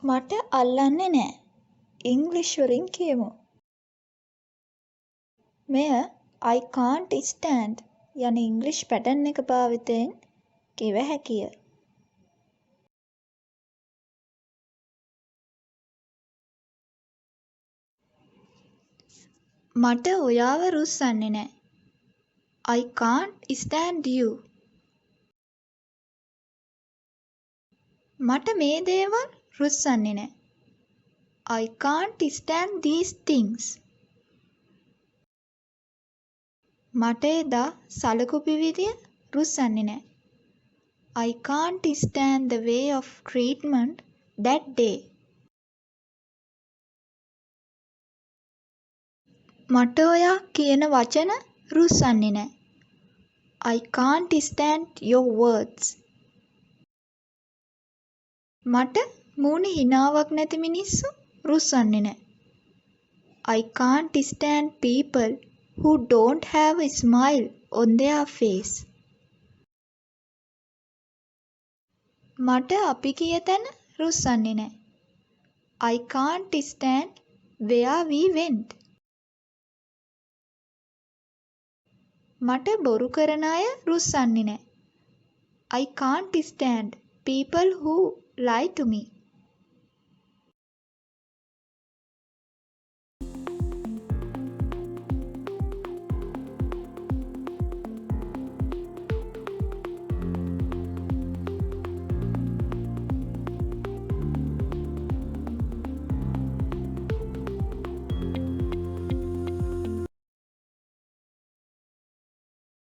මට අල්ලන්නේ නෑ. ඉංග්‍රීසි වලින් කියමු. මෙය I can't stand යන ඉංග්‍රීසි පැටර්න් එක භාවිතයෙන් කිව හැකිය. මට ඔයාව රුස්සන්නේ නෑ. I can't stand you. මට මේ දේවල් රුස්සන්නේ නෑ. I can't stand these things. මට එදා සලකු පිවිදිය රුස්සන්නේ නෑ. I can't stand the way of treatment that day. මට ඔයා කියන වචන රුස්සන්නේ නෑ. I can't stand your words. මට මූණේ හිනාවක් නැති මිනිස්සු රුස්සන්නේ නෑ. I can't stand people who don't have a smile on their face. මට අපි කිය තැන රුස්සන්නේ නෑ. I can't stand where we went. මට බොරු කරන අය රුස්සන්නේ නෑ. I can't stand people who lie to me.